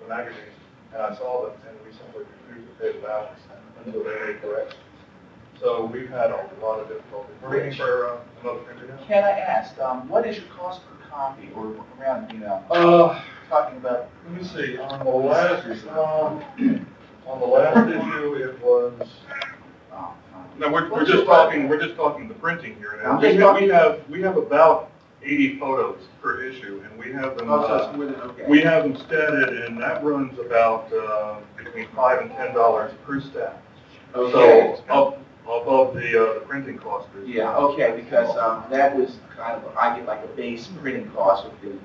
the magazine, and I saw them, and we simply refused to pay the balance until they made corrections. So we've had a lot of difficulty. We're waiting for another printer now. Can I ask, what is your cost per copy, or around, you know, talking about? Let me see. On the last issue, it was. No, we're just talking the printing here now. We have about 80 photos per issue, and we have them. We have them statted, and that runs about between $5 and $10 per stat. Okay. So above the printing cost. Yeah. Okay. Because that was kind of, I get like a base printing cost with the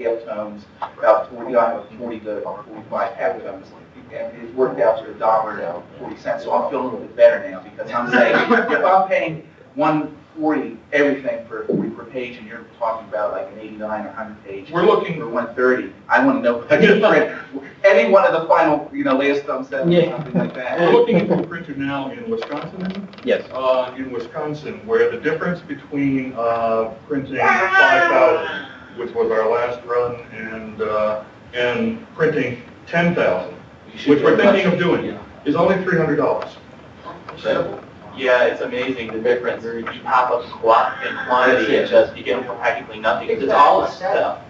half tones, about 40. I have 40 to 45 half tones. And it worked out to $1.40. So I'm feeling a little bit better now, because I'm saying if I'm paying $1.40 everything for 40 per page, and you're talking about like an 89 or 100 page, we're looking for $1.30. I want to know if I can print any one of the final, you know, last thumb set or something like that. We're looking into a printer now in Wisconsin. Yes. In Wisconsin, where the difference between printing 5,000, which was our last run, and printing 10,000. Which we're thinking of doing, is only $300. Yeah, it's amazing the difference. You pop up in quantity and just you get practically nothing. It's all a setup.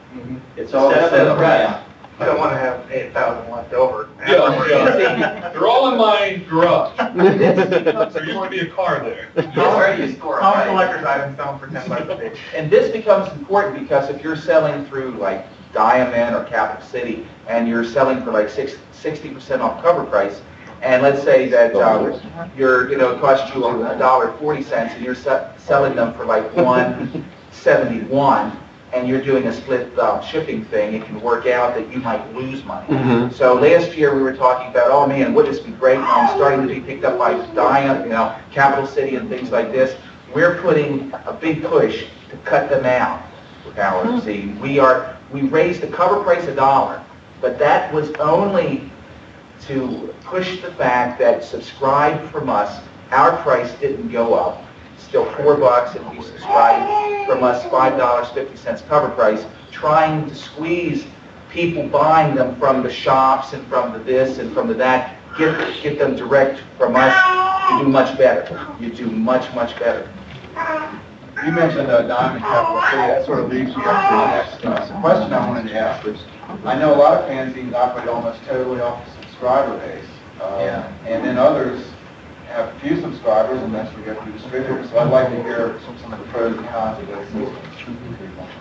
It's all a setup, right? I don't want to have 8,000 left over. Yeah. They're all in my garage. There used to be a car there. Where do you store them? Common collector's items selling for $10 a page. And this becomes important because if you're selling through like Diamond or Capital City, and you're selling for like 60% off cover price, and let's say that it costs you $1.40, and you're selling them for like $1.71, and you're doing a split shipping thing, it can work out that you might lose money. So last year we were talking about, oh man, wouldn't this be great? I'm starting to be picked up by Diamond, Capital City, and things like this. We're putting a big push to cut them out. Howard, see, we raised the cover price $1, but that was only to push the fact that subscribe from us, our price didn't go up. Still $4 if you subscribe from us, $5.50 cover price, trying to squeeze people buying them from the shops and from the this and from the that, get them direct from us. You do much better. You do much better. You mentioned Diamond Capital City. That sort of leads me up to the next question I wanted to ask. I know a lot of fanzines operate almost totally off the subscriber base. And then others have few subscribers and eventually go through distributors. So I'd like to hear some of the pros and cons of those systems.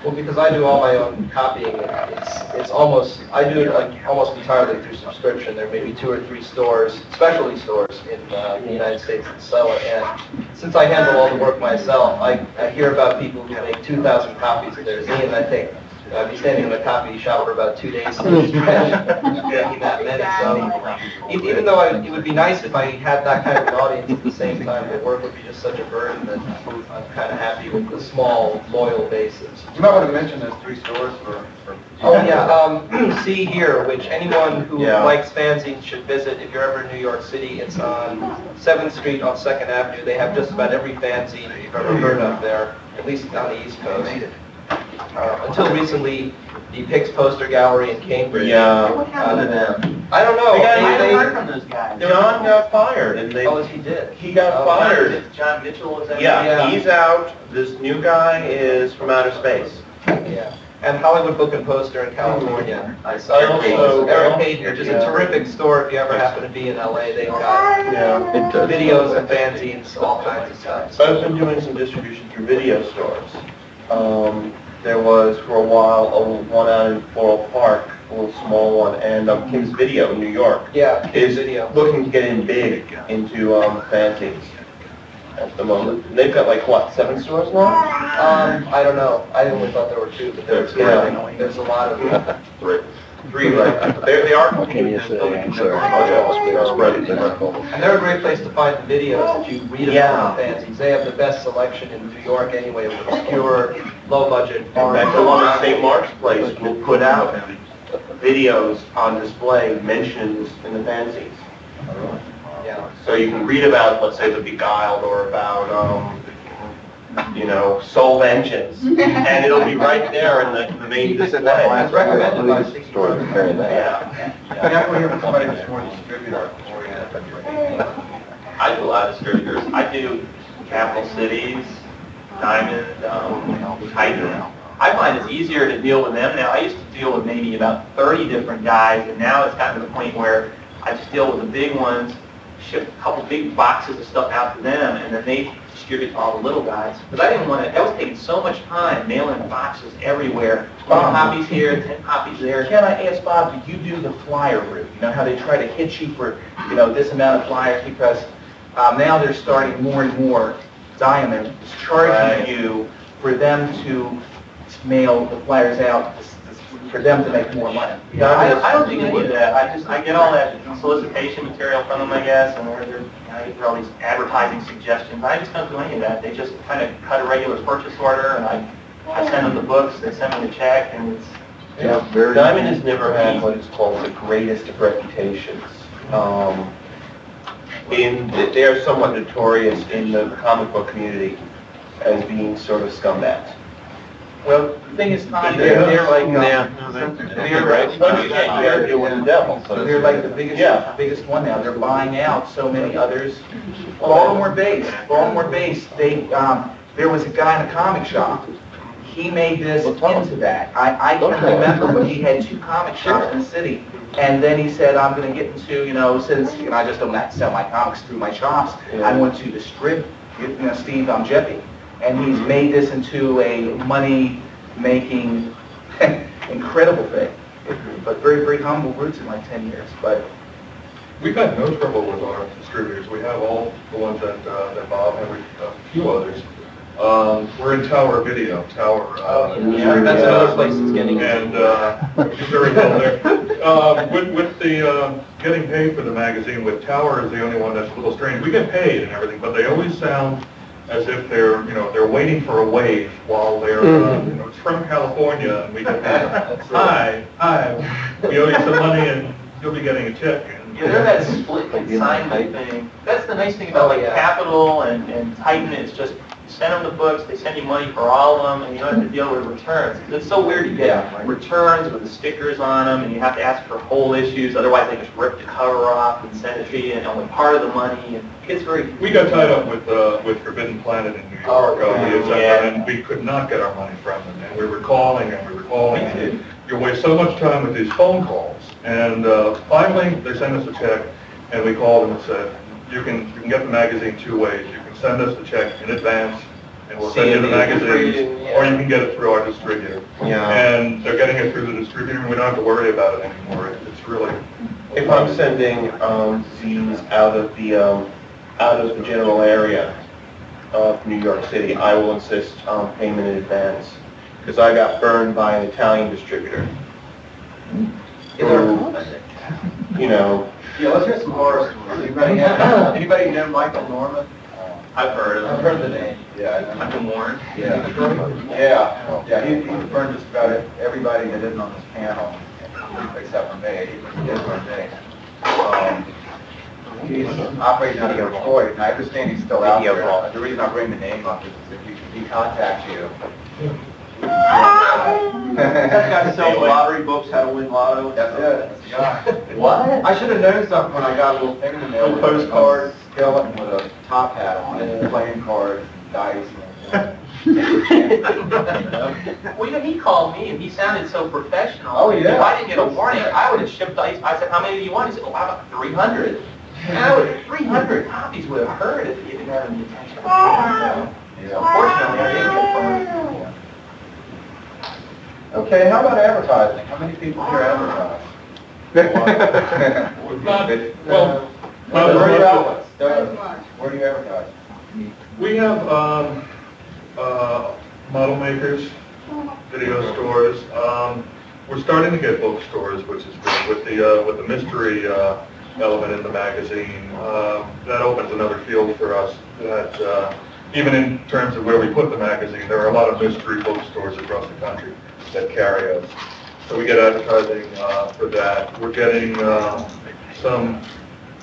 Well, because I do all my own copying, it's almost, I do it like almost entirely through subscription. There may be 2 or 3 stores, specialty stores in the United States that sell it. And since I handle all the work myself, I hear about people who make 2,000 copies of their zine, and I think I'd be standing in a copy shop for about 2 days making that many. So even though it would be nice if I had that kind of an audience at the same time, the work would be just such a burden that I'm kind of happy with the small, loyal bases. You might want to mention those 3 stores for Oh yeah, See Here, which anyone who likes fanzines should visit if you're ever in New York City. It's on 7th Street on 2nd Avenue. They have just about every fanzine you've ever heard of there, at least on the East Coast. Until recently, the Pix Poster Gallery in Cambridge. Yeah, what happened to them? I don't know. I haven't heard from those guys. John got fired, and He did. He got fired. John Mitchell was that? Yeah, he's out. This new guy is from outer space. Yeah. And Hollywood Book and Poster in California. I also Eric Hayden, which is a terrific store if you ever happen to be in LA. They've got videos and fanzines, all kinds of stuff. So I've been doing some distribution through video stores. There was, for a while, one out in Floral Park, a little small one, and King's Video in New York King's Video. Looking to get in big into fanzines at the moment. And they've got, like, what, 7 stores now? I don't know. I only thought there were 2, but there's a lot of them. 3 right. They are. What can you say? I'm sorry. And they're a great place to find the videos that you read about the fanzines. They have the best selection in New York anyway, of obscure, low-budget. In fact, the one at St. Mark's Place will put out videos on display mentions in the fanzines. Yeah. So you can read about, let's say, The Beguiled, or about you know, sold engines, and it'll be right there in the main display. It's recommended by Stores that carry that. Yeah. Definitely have somebody that's more distributor oriented. I do a lot of distributors. I do Capital Cities, Diamond, Titan. I find it's easier to deal with them now. I used to deal with maybe about 30 different guys, and now it's gotten to the point where I just deal with the big ones, ship a couple big boxes of stuff out to them, and then they distribute to all the little guys. Because I didn't want to, that was taking so much time, mailing boxes everywhere. 20 copies here, 10 copies there. Can I ask Bob, did you do the flyer route? You know how they try to hit you for, you know, this amount of flyers? Because now they're starting more and more, Diamond is charging you for them to mail the flyers out, for them to make more money. Yeah, I don't think any of that. I get all that solicitation material from them, I guess, and I get all these advertising suggestions. I just don't do any of that. They just kind of cut a regular purchase order, and I send them the books, they send me the check, and it's... Yeah, Diamond has never had what is called the greatest of reputations. They're somewhat notorious in the comic book community as being sort of scumbags. Well, the thing is, Todd, they're like, They're doing the devil. so they're like the biggest one now. They're buying out so many others. Baltimore based, they, there was a guy in a comic shop. He made this into that. I can remember when he had 2 comic shops in the city. And then he said, I'm going to get into, you know, since, you know, I just don't have to sell my comics through my shops, I want to distribute, you know, Steve Jeppy. And he's made this into a money-making, incredible thing. But very, very humble roots in like 10 years. But we've had no trouble with our distributors. We have all the ones that Bob and a few others. We're in Tower Video. That's another place that's getting and very well there. With the getting paid for the magazine, with Tower is the only one that's a little strange. We get paid and everything, but they always sound as if they're, you know, they're waiting for a wave while they're, you know, it's from California, and we get, hi, we owe you some money, and you'll be getting a check. And, yeah, they're that split consignment thing. That's the nice thing about like Capital and Titan. It's just you send them the books, they send you money for all of them, and you don't have to deal with returns. It's so weird to get returns with the stickers on them, and you have to ask for whole issues. Otherwise, they just rip the cover off and send it to you, and only part of the money. And it gets very. We got tied up with Forbidden Planet in New York, and we could not get our money from them, and we were calling and we were calling. And you waste so much time with these phone calls, and finally they sent us a check, and we called them and said, you can get the magazine 2 ways. You can send us the check in advance, and we'll send you the magazine, or you can get it through our distributor. Yeah. And they're getting it through the distributor, and we don't have to worry about it anymore. It's really. If I'm sending zines out of the general area of New York City, I will insist on payment in advance, because I got burned by an Italian distributor. You know. Yeah, let's hear some horror stories. Anybody know Michael Norman? I've heard of them. I've heard the name. Yeah. I've been warned. Yeah. He burned just about everybody that isn't on this panel, except for me. He did burn me. He's operating out of Detroit, and I understand he's still out there. The reason I bring the name up is if he contacts you. That guy sells lottery books, how to win lotto. That's it. That's the guy. What? I should have known something when I got a little thing in the mail. Little postcard. Skeleton with a top hat on it, playing cards, dice. Well, you know, he called me and he sounded so professional. Oh, yeah. If I didn't get a warning, I would have shipped dice. I said, how many do you want? He said, oh, how about 300? And I would 300 copies would have hurt if you didn't have any attention. Unfortunately, I didn't get burned. Okay, how about advertising? How many people here advertise? Well, where are your outlets? Where do you advertise? we have model makers, video stores. We're starting to get bookstores, which is good with the mystery element in the magazine. That opens another field for us. That even in terms of where we put the magazine, there are a lot of mystery bookstores across the country that carry us. So we get advertising for that. We're getting some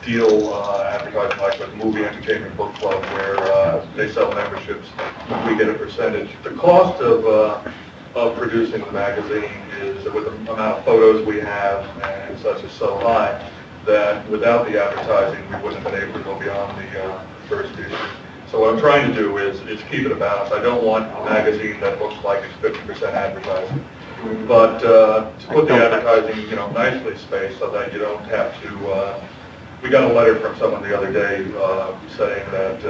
deal advertising like with Movie Entertainment Book Club where they sell memberships, we get a percentage. The cost of producing the magazine is, with the amount of photos we have and such, is so high that without the advertising, we wouldn't have been able to go beyond the first issue. So what I'm trying to do is keep it a balance. I don't want a magazine that looks like it's 50% advertising, but to put the advertising, nicely spaced so that you don't have to. We got a letter from someone the other day saying that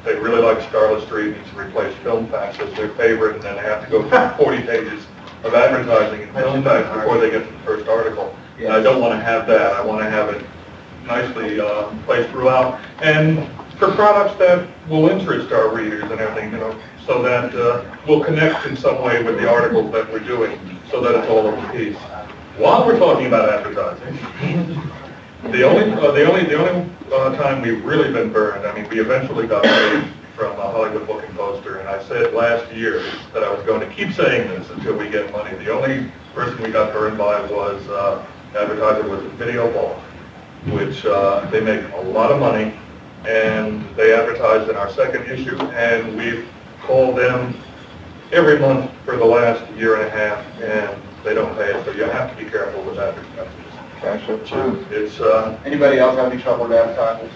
they really like Scarlet Street and to replace Film Facts as their favorite, and then they have to go through 40 pages of advertising in Film Facts before they get to the first article. And I don't want to have that. I want to have it nicely placed throughout, and for products that will interest our readers and everything, so that we'll connect in some way with the articles that we're doing, so that it's all of a piece. While we're talking about advertising, the only time we've really been burned, I mean, we eventually got paid from a Hollywood Book and Poster, and I said last year that I was going to keep saying this until we get money. The only person we got burned by was advertiser was Video Vault, which they make a lot of money, and they advertised in our second issue, and we've called them every month for the last year and a half, and they don't pay us, so you have to be careful with advertisers. It's, Anybody else have any trouble with advertisers?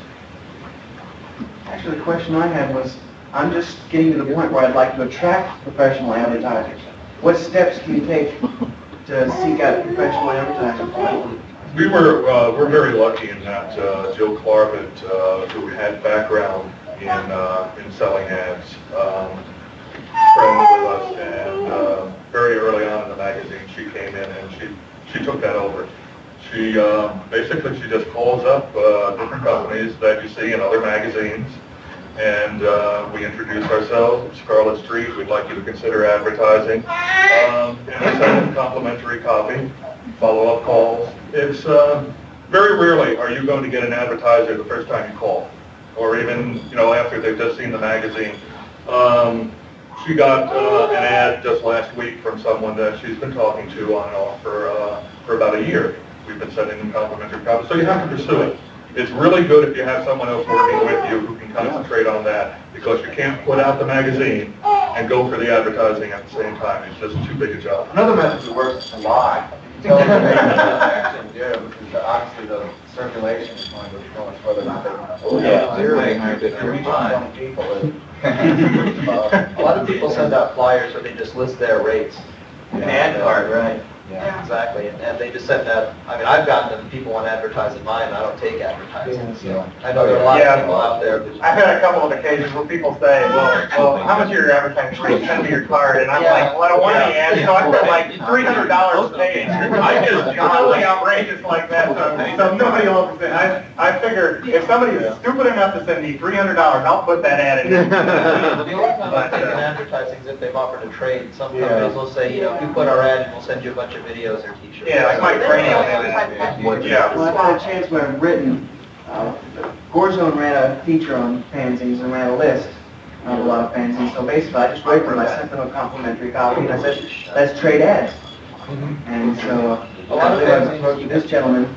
Actually, the question I had was, I'm just getting to the point where I'd like to attract professional advertisers. What steps can you take to seek out professional advertisers? we're very lucky in that Jill Clarvett, who had background in selling ads, friend with us, and very early on in the magazine, she came in and she took that over. She basically just calls up different companies that you see in other magazines, and we introduce ourselves. Scarlet Street, we'd like you to consider advertising, and we send them complimentary copy, follow-up calls. It's very rarely are you going to get an advertiser the first time you call, or even after they've just seen the magazine. She got an ad just last week from someone that she's been talking to on and off for about a year. We've been sending them complimentary copies, so you have to pursue it. It's really good if you have someone else working with you who can concentrate on that, because you can't put out the magazine and go for the advertising at the same time. It's just too big a job. Another method that works is to lie. Tell them what they actually do, because obviously the circulation is going to go much further than A lot of people send out flyers where they just list their rates. An ad card, right? Yeah, exactly, and they just send that. I mean, I've gotten them, people want to advertise in mine, I don't take advertising, so I know there are a lot of people out there. I've had a couple of occasions where people say, well, how much are your advertising rates? Send me your card, and I'm like, well, I don't want any ads, so I put like $300 a page. I just totally outrageous like that, so nobody will say. I figure if somebody is stupid enough to send me $300, I'll put that ad in. The only time I take an advertising is if they've offered a trade. Some companies will say, if you put our ad, we'll send you a bunch of videos or t-shirts. Yeah, like my training on that. Yeah. Well, I've had a chance where I've written, Warzone ran a feature on fanzines and ran a list of a lot of fanzines. So basically, I just wrote them, I sent them a complimentary copy, and I said, let's trade ads. And so, A lot of I approached this gentleman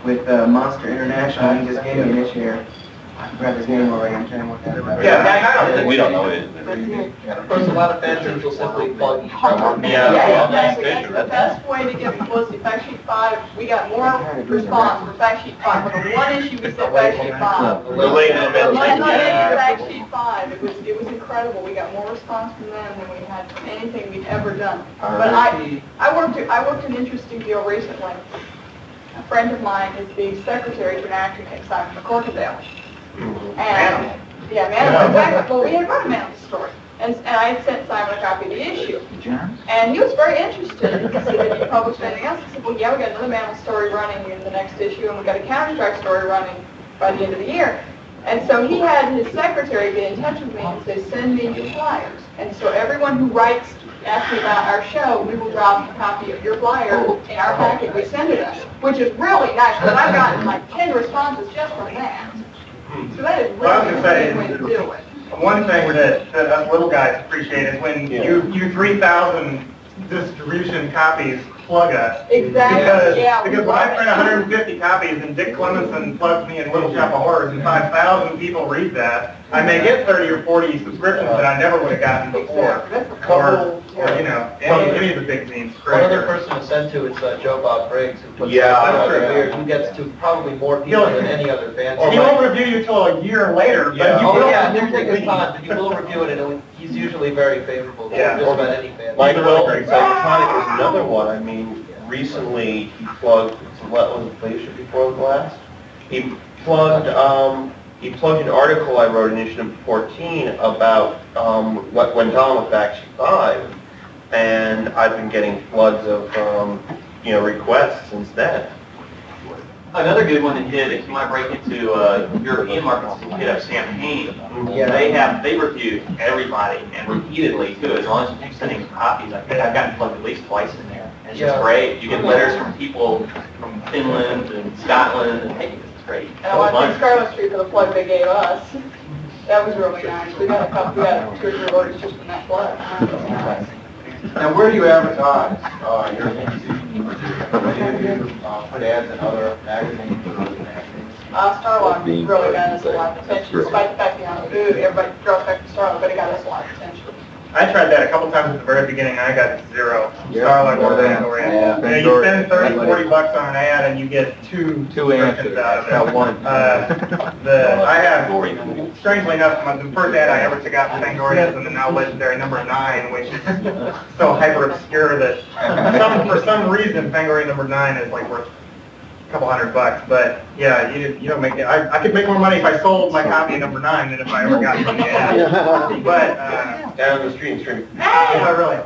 with Monster International. He just gave me an issue here. I forgot his name already. I'm trying to work that out. Yeah, We don't know it. Of course, a lot of fanzines will simply plug each other. The best way to get publicity, Fact Sheet 5, we got more response for Fact Sheet 5. For the one issue, we said Fact Sheet 5. We're waiting a bit. Fact Sheet 5, it was incredible. We got more response from them than we had from anything we've ever done. But I worked an interesting deal recently. A friend of mine is the secretary to an actor named Simon McCorkadale. And, exactly. Well, we had run a Mantle story. And I had sent Simon a copy of the issue. And he was very interested. He said, have you published anything else? I said, well, yeah, we got another Mantle story running in the next issue, and we got a Counter-Strike story running by the end of the year. And so he had his secretary get in touch with me and say, send me your flyers. And so everyone who writes, asks me about our show, we will drop a copy of your flyer in our packet we send it us, which is really nice, because I've gotten like 10 responses just from that. So that is really a great way to do it. One thing that us little guys appreciate is when you 3,000 distribution copies plug us. Exactly, yeah. Because when I print 150 copies and Dick Clemenson plugs me in Little Shop of Horrors and 5,000 people read that, I may get 30 or 40 subscriptions that I never would have gotten before. Or you know, any of the big zines. One other person to send to is Joe Bob Briggs, who puts Yeah, out that's every true. year, who gets to probably more people than any other fan. He won't review you till a year later, but he will. Oh, yeah, he'll take his time, but he will review it, and he's usually very favorable for Yeah. just about any fan. Michael Gingold is another one. I mean, recently he plugged, what was it, Glacier Before the Last? He plugged an article I wrote in issue number 14 about what went on with Faction 5, and I've been getting floods of requests since then. Another good one that hit, if you want to break into European markets, you hit up Champagne. Yeah. They reviewed everybody and repeatedly too, as long as you keep sending copies. I've gotten plugged at least twice in there. And it's just great. You get letters from people from Finland and Scotland, and hey, this is great. And I want to thank Scarlet Street for the plug they gave us. That was really nice. We got 2 or 3 orders just from that plug. Now, where do you advertise your fanzine? Many of you put ads in other magazines or other magazines. Starlog really got us a lot of attention, despite the fact that on the food, everybody draws back to Starlog, but it got us a lot of attention. I tried that a couple times at the very beginning, I got 0. Starlight or Fangoria. Yeah. You spend 30, 40 bucks on an ad and you get two answers out of it. Not one. I have, strangely enough, the first ad I ever took out for Fangoria is in the now legendary number 9, which is so hyper obscure that for some reason Fangoria number 9 is like worth a couple $100. But yeah, you don't make it. I could make more money if I sold my copy of number 9 than if I ever got it from the ad. But Down the street and stream. yeah, really.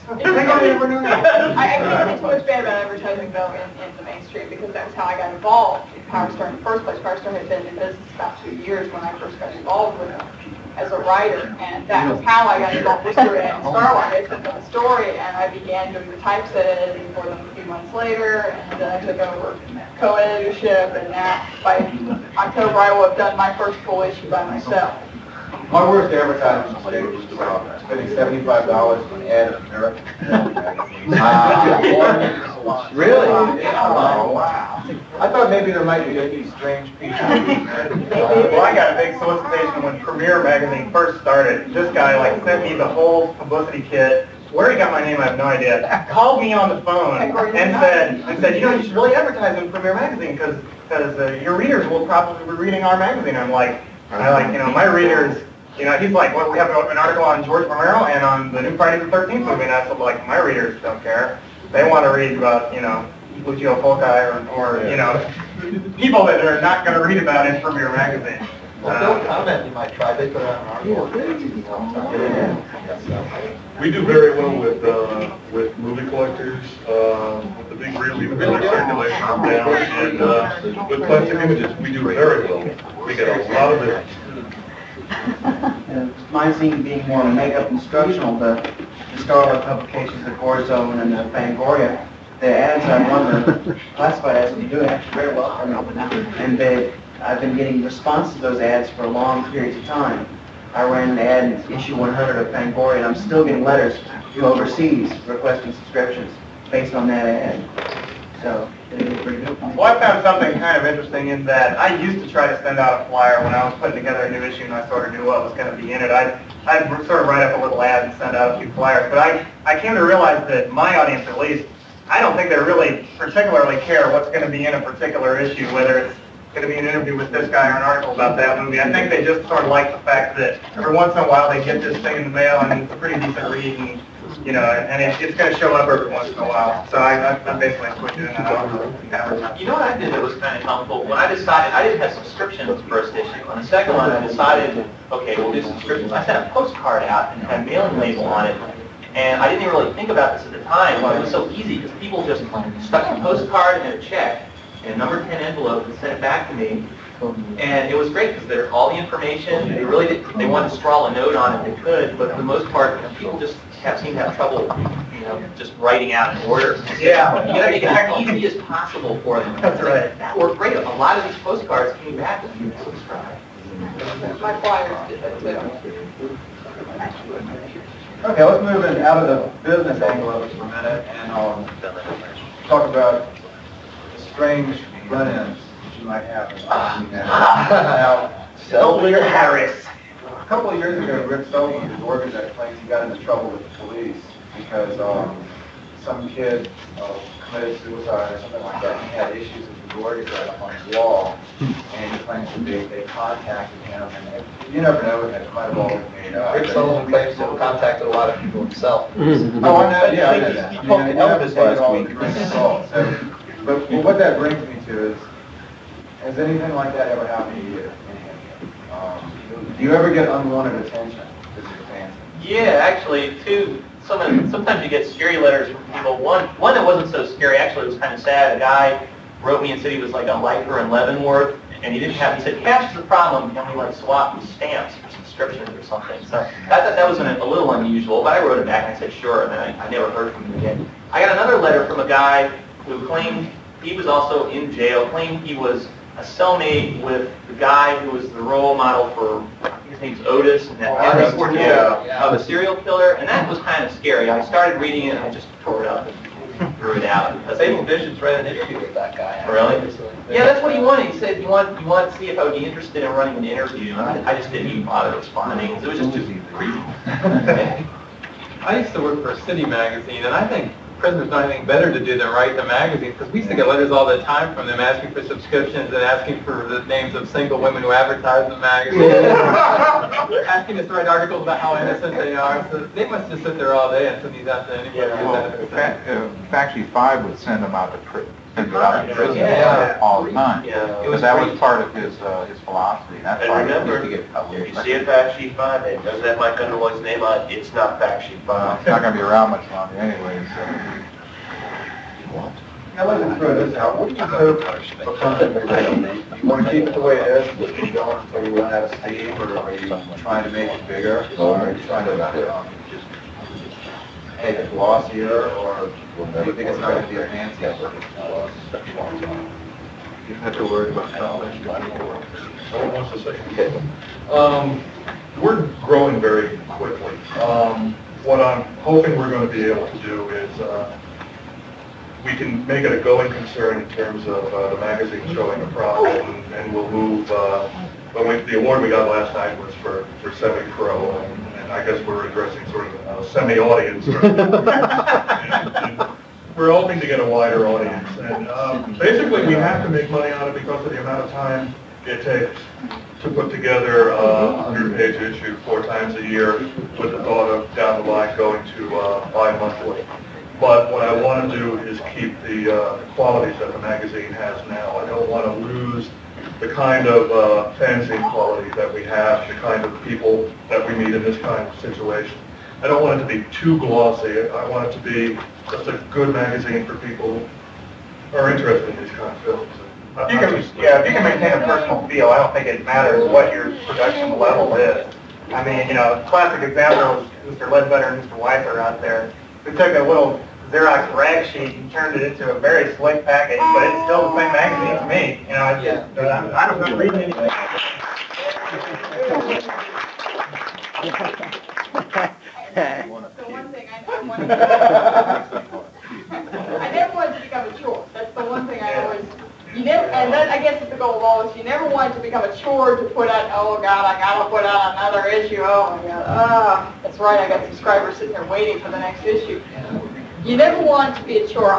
Fangoria number 9. I can't say too much bad about advertising though in the mainstream, because that's how I got involved in Power Star in the first place. Power Star had been in business about 2 years when I first got involved with it as a writer, and that was how I got involved with Stuart and Starlight. I sent them a story, and I began doing the typeset editing for them a few months later, and then I took over co-editorship, and now by October I will have done my first full issue by myself. My worst advertising mistake was spending $75 for an ad in American magazine. Really? Oh, wow. I thought maybe there might be these strange people. Well, I got a big solicitation when Premiere Magazine first started. This guy sent me the whole publicity kit. Where he got my name, I have no idea. Called me on the phone and said, you should really advertise in Premiere Magazine because your readers will probably be reading our magazine. I'm like, my readers. He's like, well, we have an article on George Romero and on the new Friday the 13th movie, and I said, like, my readers don't care. They want to read about, Lucio Fulci or people that are not going to read about in Premiere Magazine. Well, Bill Comment, you might try. They put out an article. We do very well with movie collectors, the big really circulation down, and with plastic images, we do very well. We get a lot of it. My zine being more makeup instructional, the Starlight publications, the Warzone and the Fangoria, the ads I won the classified ads have been doing actually very well for me. And I've been getting response to those ads for long periods of time. I ran an ad in issue 100 of Fangoria, and I'm still getting letters from overseas requesting subscriptions based on that ad. So, it's pretty good. Well, I found something kind of interesting in that I used to try to send out a flyer when I was putting together a new issue and I sort of knew what was going to be in it. I'd sort of write up a little ad and send out a few flyers. But I came to realize that my audience, at least, I don't think they really particularly care what's going to be in a particular issue, whether it's going to be an interview with this guy or an article about that movie. I think they just sort of like the fact that every once in a while they get this thing in the mail and it's a pretty decent read, and it's going to show up every once in a while. So I basically quit doing that. You know what I did that was kind of helpful? When I decided, I didn't have subscriptions first issue. On the second one, I decided, okay, we'll do subscriptions. I sent a postcard out and had a mailing label on it. And I didn't even really think about this at the time, but it was so easy because people just stuck a postcard and a check in a number 10 envelope and sent it back to me. And it was great because there's all the information. They really did, they wanted to scrawl a note on it, they could, but for the most part, people just seem to have trouble, just writing out an order. Yeah. You gotta make it as easy as possible for them. That's right. That worked great. A lot of these postcards came back if you subscribe. My flyers did that too. Okay, let's move in out of the business angle of it for a minute and talk about strange run-ins that you might have. Now, Seltzer Harris. a couple of years ago, Rick Sullivan, who's organized, claims he got into trouble with the police because some kid committed suicide or something like that. He had issues with the organizer up on his wall, and he claims that they contacted him. And you never know, it might have all been made up. Rick Sullivan claims to have contacted a lot of people himself. Oh, I know, yeah, I know that. He told me Elvis last week. But what that brings me to is, has anything like that ever happened to you? Do you ever get unwanted attention as a fan? Yeah, actually, sometimes you get scary letters from people. One that wasn't so scary, actually, was kind of sad. A guy wrote me and said he was like a lifer in Leavenworth, and he said, cash is the problem, can we like swap stamps for subscriptions or something? So I thought that was a little unusual, but I wrote it back and I said, sure, and then I never heard from him again. I got another letter from a guy who claimed he was also in jail, claimed he was a cellmate with the guy who was the role model for, I think his name's Otis, and that of a serial killer, and that was kind of scary. I started reading it and I just tore it up and threw it out. Sable Visions ran an interview with that guy. Really? Yeah, that's what he wanted. He said he wanted to see if I would be interested in running an interview, and I just didn't even bother responding. It was just too creepy. I used to work for a city magazine, and I think prisoners don't have anything better to do than write the magazine, because we used to get letters all the time from them asking for subscriptions and asking for the names of single women who advertise the magazine, asking us to write articles about how innocent they are. So they must just sit there all day and send these out to anybody. Fact Sheet 5 would send them out to prison all the time. Yeah. Because that was part of his philosophy. That's why he used to get If published. you see a Fact Sheet 5, it doesn't have Mike Underwood's name on it, it's not Fact Sheet 5. It's not going to be around much longer anyway, so. Now let's throw this out. What do you hope for something you want to keep it the way it is, but you don't until you run out of steam, or are you trying to make it bigger, or are you trying to make it glossier, or do you think it's not going to be a fancy effort? You have to worry about publishing. Someone wants to say? We're growing very quickly. What I'm hoping we're going to be able to do is we can make it a going concern in terms of the magazine showing a profit, and we'll move. The award we got last night was for semi-pro, and I guess we're addressing sort of a semi-audience. And we're hoping to get a wider audience, and basically we have to make money on it because of the amount of time it takes to put together a 100-page issue 4 times a year, with the thought of down the line going to bi-monthly. But what I want to do is keep the qualities that the magazine has now. I don't want to lose the kind of fanzine quality that we have, the kind of people that we meet in this kind of situation. I don't want it to be too glossy. I want it to be just a good magazine for people who are interested in these kind of films. If you can maintain a personal feel, I don't think it matters what your production level is. I mean, classic example is Mr. Ledbetter and Mr. Weiser out there, who took a little Xerox rag sheet and turned it into a very slick package, but it's still the same magazine to me. I don't know reading anything. The one thing I wanted to I never wanted to become a chore. That's the one thing I always, and that I guess is the goal of all this. You never want it to become a chore to put out, oh God, I gotta put out another issue, oh my God, that's right, I got subscribers sitting there waiting for the next issue. You never want it to be a chore.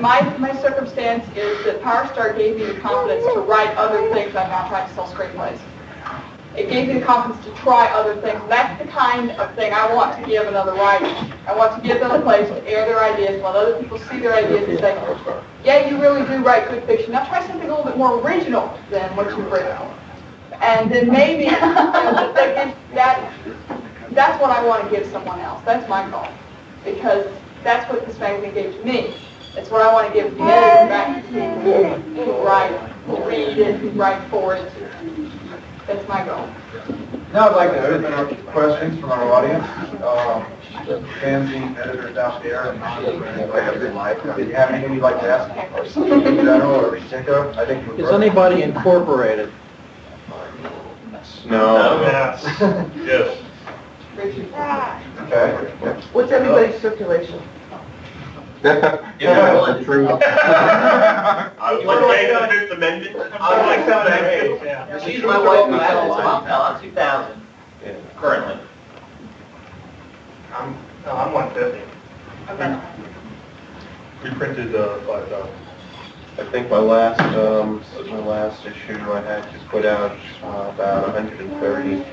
My circumstance is that Power Star gave me the confidence to write other things. I'm not trying to sell screenplays. It gave me the confidence to try other things. That's the kind of thing I want to give another writer. I want to give them a place to air their ideas, let other people see their ideas and say, yeah, you really do write good fiction. Now try something a little bit more original than what you've written. And then maybe that's what I want to give someone else. That's my goal. Because that's what this magazine gave to me. It's what I want to give the editor back to people who write, who read it, who write for it. That's my goal. Now I'd like to open up questions from our audience. Fanzine editors out there. Did you have anything you'd like to ask? In general or particular? I think Is anybody incorporated? No. Yes. Okay. What's everybody's circulation? Yeah, well, True. I was like, the Fifth Amendment. I was like 7 or 8, yeah. She's my wife, and I'm 2,000 currently. I'm 150. We printed 5,000. I think my last issue I had to put out about 130.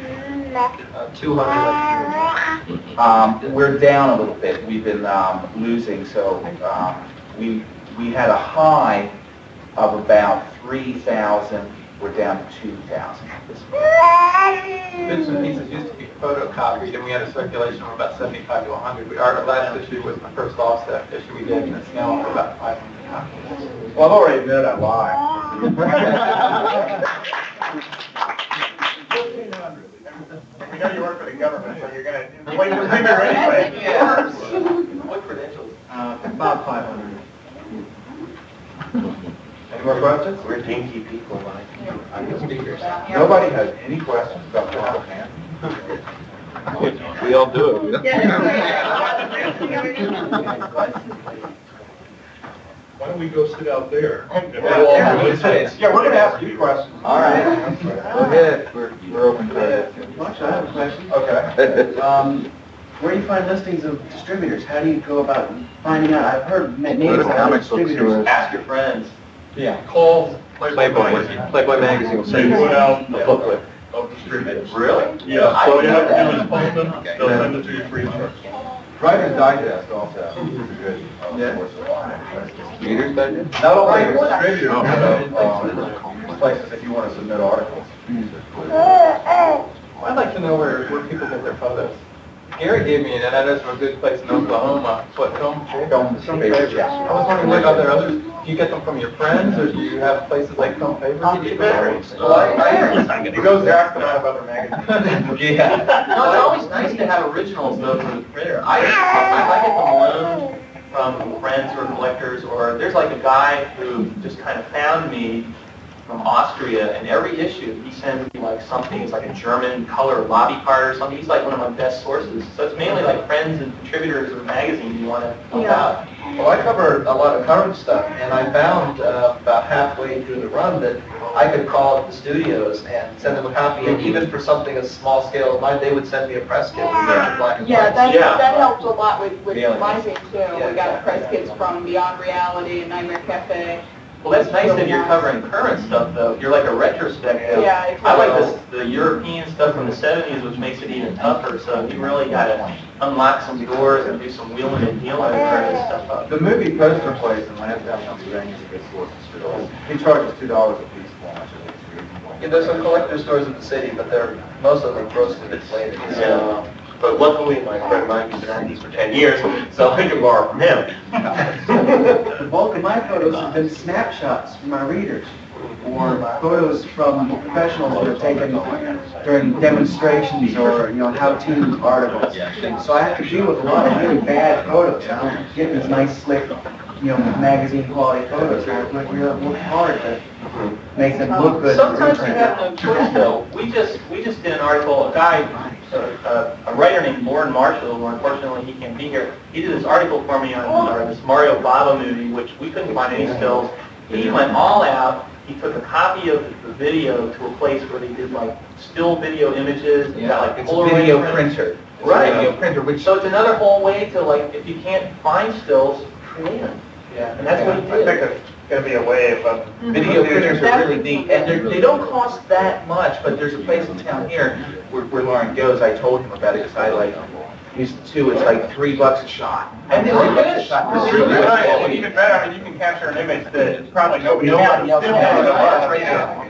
200. We're down a little bit. We've been losing, so we had a high of about 3,000. We're down to 2,000 at this point. Bits and pieces used to be photocopied, and we had a circulation of about 75 to 100. Our last issue was the first offset issue we did, and it's now up about 500 copies. Well, I've already admitted I lied. 1,500. We know you work for the government, so you're going to wait for bigger anyway. What credentials? About 500. Any more questions? We're dinky people, Mike. Nobody has any questions about the hand? We all do it. Why don't we go sit out there? Yeah, we're going to ask you questions. All right. Go ahead. We're open to it. Actually, I have a question. Okay. Where do you find listings of distributors? How do you go about finding out? I've heard names Go to of comic book distributors. stores. Ask your friends. Yeah. Call Playboy Magazine will They put out a booklet of distributors. Really? Yeah, I so you didn't have know to that. just phone them, they'll send it to you free of charge. Writer's Digest also is a good source of Reader's Digest? not only distributors, Oh. but places if you want to submit articles. I'd like to know where people get their photos. Gary gave me, and I know it's a good place in Oklahoma, what film? Film Favorites, yeah. I was wondering, what are there others? Do you get them from your friends, or do you have places like Film Favorites? Well, it goes the opposite out of other magazines. Yeah. No, it's always nice to have originals though for the printer. I get them loaned from friends who are collectors, or there's like a guy who just kind of found me from Austria, and every issue he sends me like something. It's like a German color lobby card or something. He's like one of my best sources. So it's mainly like friends and contributors of magazines you want to help out. Well, I cover a lot of current stuff, and I found about halfway through the run that I could call up the studios and send them a copy, and even for something as small scale as mine, they would send me a press kit. Yeah, that helped a lot with Yeah. my thing too. Yeah, We got press kits from Beyond Reality and Nightmare Cafe. Well, that's nice that you're covering current stuff though. You're like a retrospective. Yeah, it's I like really- the European stuff from the 70s, which makes it even tougher. So you really got to unlock some doors and do some wheeling and dealing to turn this stuff up. The movie poster place in Lansdowne, Pennsylvania is a good source of material. He charges $2 a piece for them, which I think is reasonable. Yeah, there's some collector stores in the city, but most of them are grossly inflated. Yeah. But luckily, my friend Mike has been at these for 10 years, so I can borrow from him. The bulk of my photos have been snapshots from our readers, or photos from professionals that are taken during demonstrations or, how-to articles. So I have to deal with a lot of really bad photos. I don't get these nice, slick, magazine quality photos. I work hard to make them look good. Sometimes you have no choice though. We just did an article, a guy, a writer named Lauren Marshall, who unfortunately he can't be here. He did this article for me on this Mario Bava movie, which we couldn't find any stills. He went all out. He took a copy of the video to a place where they did like still video images. They got like It's a Polaroid video prints. printer. It's Right. a video printer, which So it's another whole way to like, if you can't find stills, create them. yeah, And that's what he I think did. there's going to be a wave of video printers are really neat, and they don't cost that much, but there's a place in town here where Lauren goes. I told him about it because I used to. It's like $3 a shot. And they look good. Well, even better, I mean, you can capture an image that probably nobody else Yeah.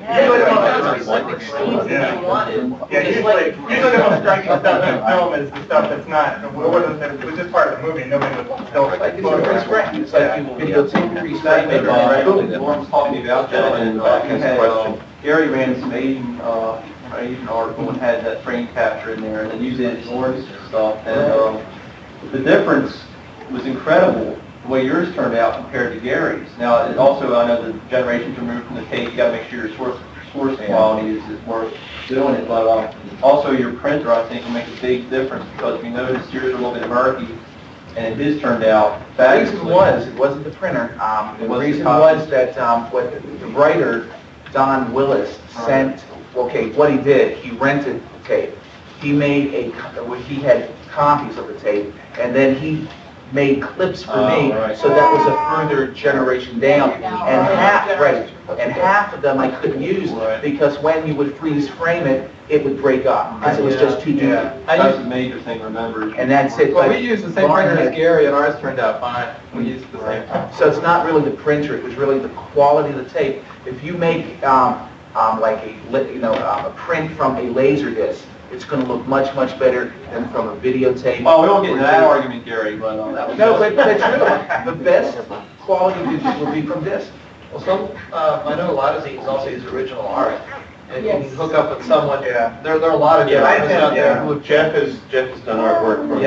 Yeah, usually the most striking stuff in a film is the stuff that's not, it was just part of the movie, nobody would still It's like it's like you videotape freeze frame it. Lauren's talking about that, and he had, Gary ran some Asian article and had that frame capture in there, and then using Lauren's stuff, and the difference was incredible, the way yours turned out compared to Gary's. Now, it also, I know the generations removed from the tape, you gotta make sure your source quality is worth doing it, but also your printer, I think, will make a big difference, because we noticed yours are a little bit murky, and his turned out The reason fabulously. it wasn't the printer. The was the reason copy. was that what the writer, Don Willis, sent, okay, what he did, he rented the tape. He made he had copies of the tape, and then he made clips for me, right. so that was a further generation down. And half of them I couldn't use, Right. because when you would freeze frame it, it would break up, because it was just too deep. Yeah, that's a major thing, remember. And that's it. Well, but we used the same printer as Gary, and ours turned out fine. We used the same. So it's not really the printer, it was really the quality of the tape. If you make like a print from a laser disc, it's going to look much, much better than from a videotape. Well, we won't get into that argument, Gary, but that was No, but true. The best quality will be from disc. Well, I know a lot of zines also use original art, and you can hook up with someone. Yeah. There are a lot of artists out there who have. Jeff has done artwork for me.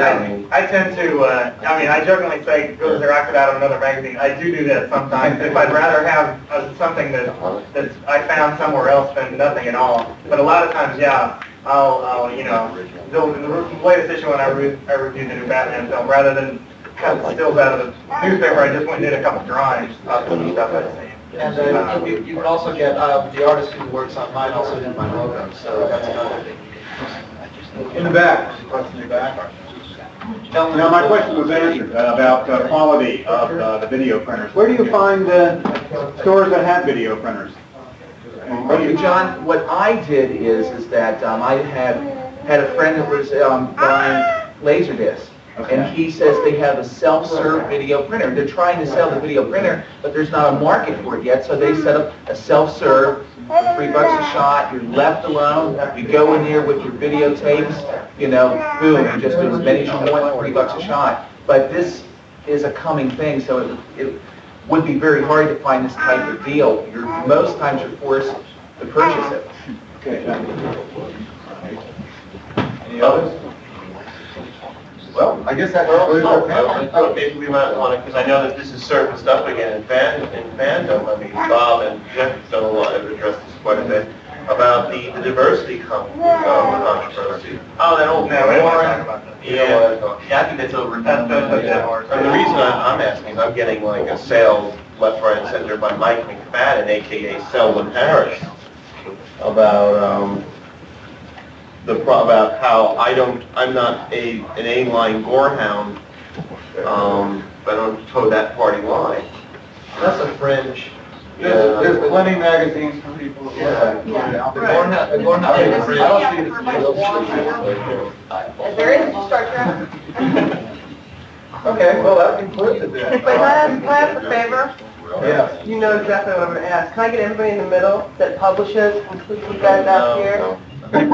I tend to, I jokingly say, go Xerox it out of another magazine. I do that sometimes. If I'd rather have something that I found somewhere else than nothing at all. But a lot of times, yeah, I'll the latest issue when I reviewed the new Batman film, rather than cut the stills out of the newspaper, I just went and did a couple drawings of some stuff I'd seen. And you can also get, the artist who works on mine also did my logo, so that's another thing. In the back, question in the back. Now, my question was answered about quality of the video printers. Where do you find stores that have video printers? Okay, John, what I did is that I had a friend that was buying Laserdisc, and he says they have a self-serve video printer. They're trying to sell the video printer, but there's not a market for it yet, so they set up a self-serve for $3 a shot. You're left alone. You go in there with your videotapes, boom, you just do as many as you want, $3 a shot. But this is a coming thing, so it would be very hard to find this type of deal. Most times you're forced to purchase it. Okay. Any others? Well, I guess that concludes our panel. Maybe we might want to, because I know that this is certain stuff again in fandom. I mean, Bob and Jeff have done a lot, have addressed this quite a bit, about the diversity controversy. Oh, that old man. Yeah, I think that's over. And the reason I'm asking is I'm getting like a sale left, right, and center by Mike McFadden, a.k.a. Selwyn Harris, about about how I'm not an A-line gorehound, but I don't toe that party line. That's a fringe. There's plenty of magazines for people. Yeah. The Gornhouse is a fringe. I don't see it. There is, you start your Okay, well, that concludes it then. But can I ask a favor? Yes. You know exactly what I'm going to ask. Can I get everybody in the middle that publishes, including you guys out here? I've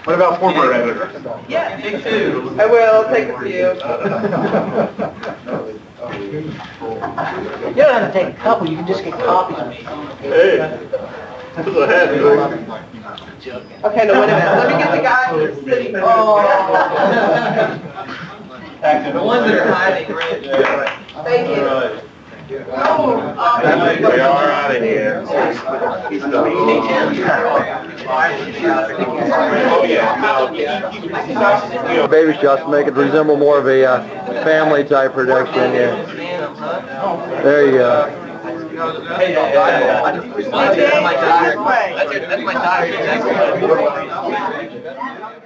What about former editors? Yeah. Me too. I will, I'll take it to you. You don't have to take a couple, you can just get copies of me. Hey, that's what happened. Okay, no, wait a minute, let me get the guy from the city. The ones that are hiding, right? Thank you. All right. Oh, We are out of here. Oh, yeah. Baby shots to make it resemble more of a family type production. Yeah. There you go. Hey, that's my daughter. That's my daughter.